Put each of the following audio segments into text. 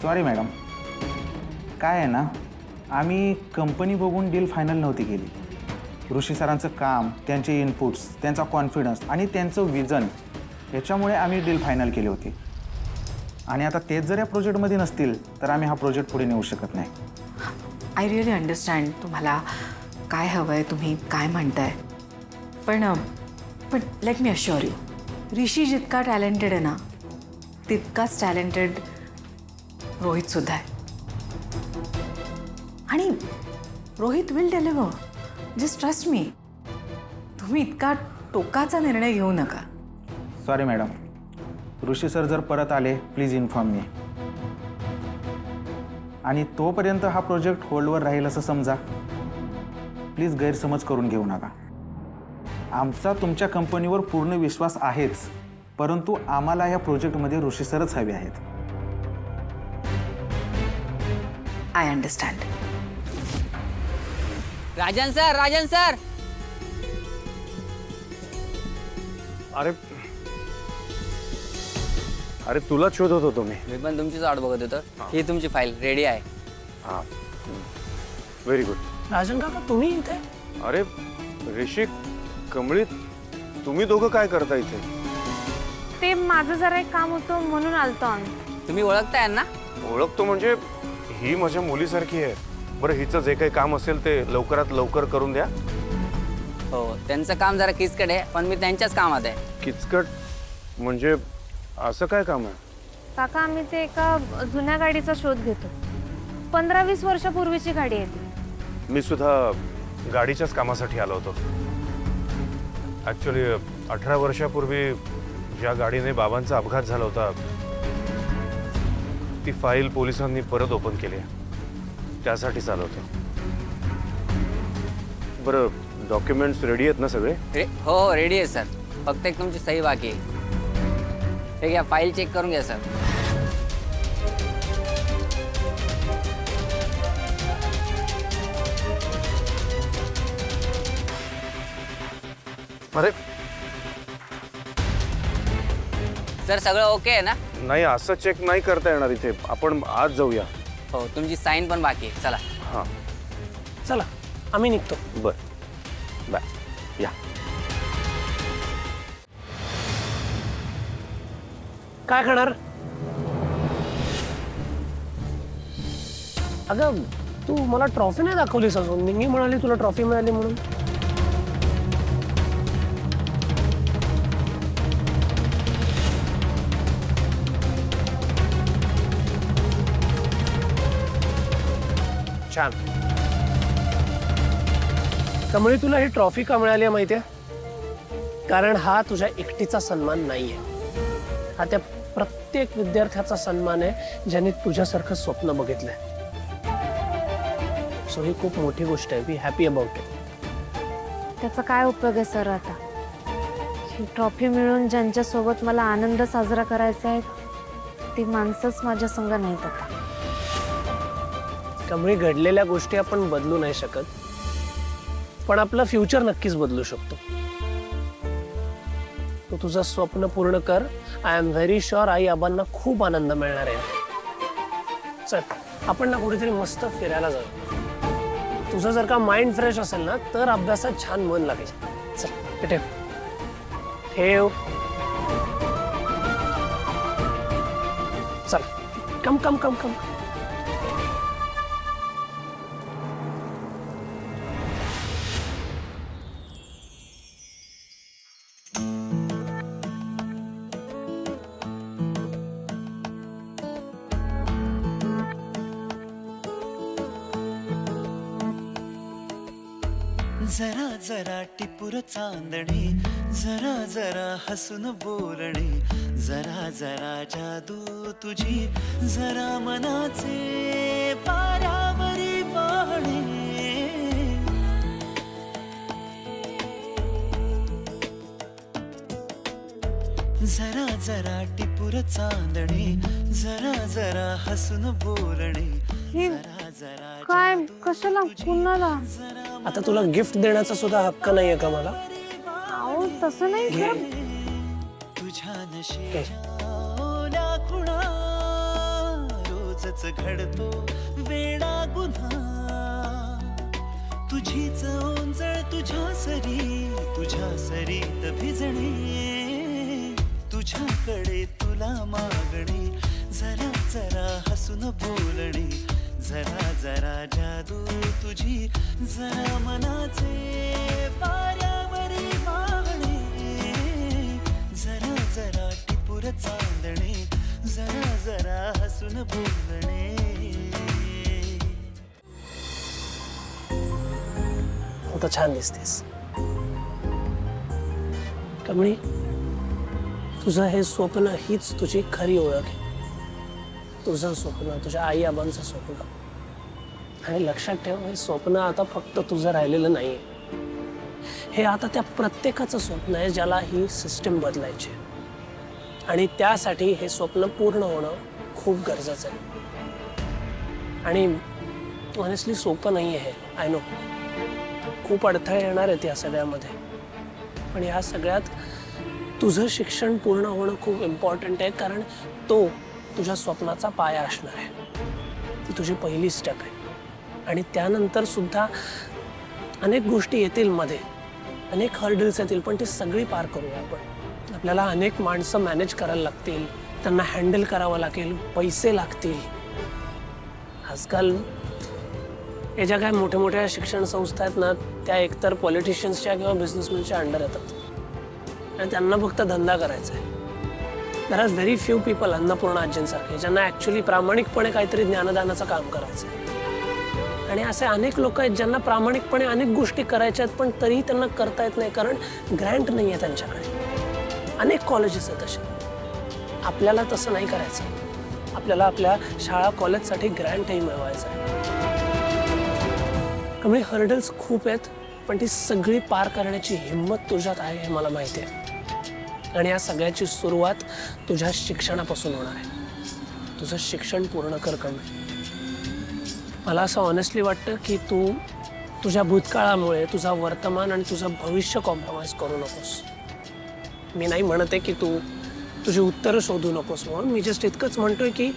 Sorry madam, काय आहे ना, आम्ही कंपनी बघून डील फायनल नव्हती केली। ऋषी सरांचं काम, त्यांचे इनपुट्स, त्यांचा कॉन्फिडन्स आणि त्यांचं विजन याच्यामुळे आम्ही डील फायनल केली होती। आणि आता तेच जर या प्रोजेक्टमध्ये नसतील तर आम्ही हा प्रोजेक्ट पुढे नेऊ शकत नाही। आय रिअली अंडरस्टँड तुम्हाला काय हवं आहे, तुम्ही काय म्हणताय, पण लेट मी अश्युअर यू, ऋषी जितका टॅलेंटेड आहे ना तितकाच टॅलेंटेड रोहितसुद्धा आहे। आणि Rohit will deliver, just trust me. तुम्ही इतका टोकाचा निर्णय घेऊ नका। सॉरी मॅडम, ऋषी सर जर परत आले प्लीज इन्फॉर्म मी। आणि तोपर्यंत हा प्रोजेक्ट होल्डवर राहील असं समजा। प्लीज गैरसमज करून घेऊ नका। आमचा तुमच्या कंपनीवर पूर्ण विश्वास आहेच, परंतु आम्हाला या प्रोजेक्टमध्ये ऋषी सरच हवे आहेत। I understand. Rajan sir, Rajan sir. अरे अरे तुला शोधत होतो मी पण तुमचीच वाट बघत होतो। ही तुमची फाईल रेडी आहे। हां, व्हेरी गुड। राजन काका तुम्ही इथे? अरे ऋषी, कमळी, तुम्ही दोघं काय करता इथे? ते माझं जरा एक काम होतं म्हणून आलतो आम्ही। तुम्ही ओळखताय ना? ओळखतो म्हणजे ही माझ्या मुलीसारखी आहे। बरं, हिचं जे काही काम असेल ते लवकरात लवकर करून द्या। हो, त्यांचं काम जरा किचकट आहे, पण मी त्यांच्याच कामात आहे। किचकट म्हणजे असं काय काम आहे? काका आम्ही ते एका जुन्या गाडीचा शोध घेतो। 15-20 वर्षापूर्वीची गाडी आहे ती। मी सुद्धा गाडीच्याच कामासाठी आलो होतो। ॲक्च्युली 18 वर्षापूर्वी ज्या गाडीने बाबांचा अपघात झाला होता ती फाईल पोलिसांनी परत ओपन केली आहे, त्यासाठीच आलो होतो। बरं, डॉक्युमेंट्स रेडी आहेत ना सगळे? हो, रेडी आहे सर। फक्त एक तुमची सही बाकी आहे। हे घ्या, फाईल चेक करून घ्या सर। अरे सर, सगळं ओके आहे ना? नाही, असं चेक नाही करता येणार इथे। आपण आज जाऊया। हो, तुमची साईन पण बाकी आहे। चला। हां, चला आम्ही निघतो। बरं, बाय, या। काय खाणार? अगं तू मला ट्रॉफी नाही दाखवलीस अजून। निंगी म्हणाली तुला ट्रॉफी मिळाली म्हणून। छान। कमळी, तुला ही ट्रॉफी का मिळाली आहे माहितीये? कारण हा तुझ्या एकटीचा सन्मान नाहीये, हा त्या प्रत्येक विद्यार्थ्याचा सन्मान आहे ज्यांनी तुझ्यासारखं स्वप्न बघितलंय। सो ही खूप मोठी गोष्ट आहे। Be happy about it. त्याचा काय उपयोग आहे सर आता? ही ट्रॉफी मिळून ज्यांच्यासोबत मला आनंद साजरा करायचा आहे ती माणसंच माझ्या संग नाहीत आता। कमळी, घडलेल्या गोष्टी आपण बदलू नाही शकत, पण आपलं फ्युचर नक्कीच बदलू शकतो। तू तुझं स्वप्न पूर्ण कर। आय एम व्हेरी शुअर आई आबांना खूप आनंद मिळणार आहे। चल आपण ना कुठेतरी मस्त फिरायला जाऊ। तुझं जर का माइंड फ्रेश असेल ना तर अभ्यासात छान मन लागेल। चल ठेव ठेव। चल कम कम कम कम। जरा जरा टिपूर चांदणी, जरा जरा हसून बोलणी, जरा जरा जादू तुझी, जरा मनाचे पारावरी वाहणे। जरा जरा टिपूर चांदणी, जरा जरा हसून बोलणी, जरा जरा काय कशाला पुन्हा? आता तुला गिफ्ट देण्याचा सुद्धा हक्क नाहीये का मला? अहो तसं नाही घे. तुझ्या घे. नशिया खुणा रोज तोच घडतो वेडा गुन्हा. तुझीच ओंजळ तुझ्या सरीत भिजणे, तुझ्याकडे तुला मागणे, जरा जरा हसून बोलणे, जरा जरा जादू तुझी, जरा मनाचे वाऱ्यावरी मागणे, जरा जरा टिपूर चांदणे, जरा जरा हसून बोलणे. आता छान दिसतेस कमळी. तुझं हे स्वप्न हीच तुझी खरी ओळख आहे. तुझं स्वप्न, तुझ्या आई आबांचं स्वप्न. आणि लक्षात ठेव, हे स्वप्न आता फक्त तुझं राहिलेलं नाही. हे आता त्या प्रत्येकाचं स्वप्न आहे ज्याला ही सिस्टीम बदलायची. आणि त्यासाठी हे स्वप्न पूर्ण होणं खूप गरजेचं आहे. आणि ऑनेस्टली सोपं नाही आहे हे, आय नो. खूप अडथळे येणार आहेत या सगळ्यामध्ये. पण या सगळ्यात तुझं शिक्षण पूर्ण होणं खूप इम्पॉर्टंट आहे, कारण तो तुझ्या स्वप्नाचा पाया असणार आहे. ती तुझी पहिली स्टेप आहे. आणि त्यानंतर सुद्धा अनेक गोष्टी येतील मध्ये, अनेक हर्डल्स येतील, पण ती सगळी पार करूया आपण. आपल्याला अनेक माणसं मॅनेज करायला लागतील, त्यांना हँडल करावं लागेल, पैसे लागतील. आजकाल हे ज्या काय मोठ्या मोठ्या शिक्षण संस्था आहेत ना, त्या एकतर पॉलिटिशियन्सच्या किंवा बिझनेसमॅनच्या अंडर येतात. आणि त्यांना फक्त धंदा करायचा आहे. There are very few people, Annapurna आजींसारखे, ज्यांना ॲक्च्युली प्रामाणिकपणे काहीतरी ज्ञानदानाचं काम करायचं आहे. आणि असे अनेक लोक आहेत ज्यांना प्रामाणिकपणे अनेक गोष्टी करायच्या आहेत, पण तरीही त्यांना करता येत नाही, कारण ग्रँट नाही आहे त्यांच्याकडे. अनेक कॉलेजेस आहेत असे. आपल्याला तसं नाही करायचं. आपल्याला आपल्या शाळा कॉलेजसाठी ग्रँटही मिळवायचं आहे. त्यामुळे हर्डल्स खूप आहेत, पण ती सगळी पार करण्याची हिंमत तुझ्यात आहे हे मला माहिती आहे. आणि या सगळ्याची सुरुवात तुझ्या शिक्षणापासून होणार आहे. तुझं शिक्षण पूर्ण कर कमी. मला असं ऑनेस्टली वाटतं की तू तुझ्या भूतकाळामुळे तुझा वर्तमान आणि तुझं भविष्य कॉम्प्रोमाइज करू नकोस. मी नाही म्हणते की तू तुझी उत्तरं शोधू नकोस म्हणून. मी जस्ट इतकंच म्हणतोय की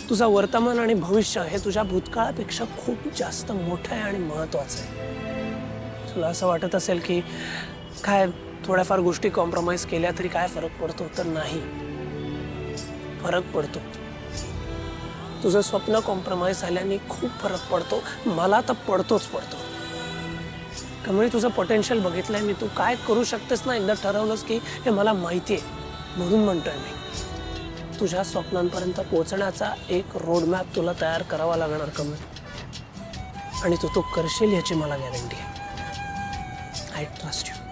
तुझा वर्तमान आणि भविष्य हे तुझ्या भूतकाळापेक्षा खूप जास्त मोठं आहे आणि महत्त्वाचं आहे. तुला असं वाटत असेल की काय थोड्याफार गोष्टी कॉम्प्रोमाइज केल्या तरी काय फरक पडतो, तर नाही, फरक पडतो. तुझं स्वप्न कॉम्प्रोमाइज झाल्याने खूप फरक पडतो. मला तर पडतो. त्यामुळे तुझं पोटेन्शियल बघितलंय मी. तू काय करू शकतेस ना, एकदा ठरवलंस की हे मला माहिती आहे, म्हणून म्हणतोय मी. तुझ्या स्वप्नांपर्यंत पोहोचण्याचा एक रोडमॅप तुला तयार करावा लागणार कमल. आणि तू तो करशील याची मला गॅरंटी आहे. I trust you.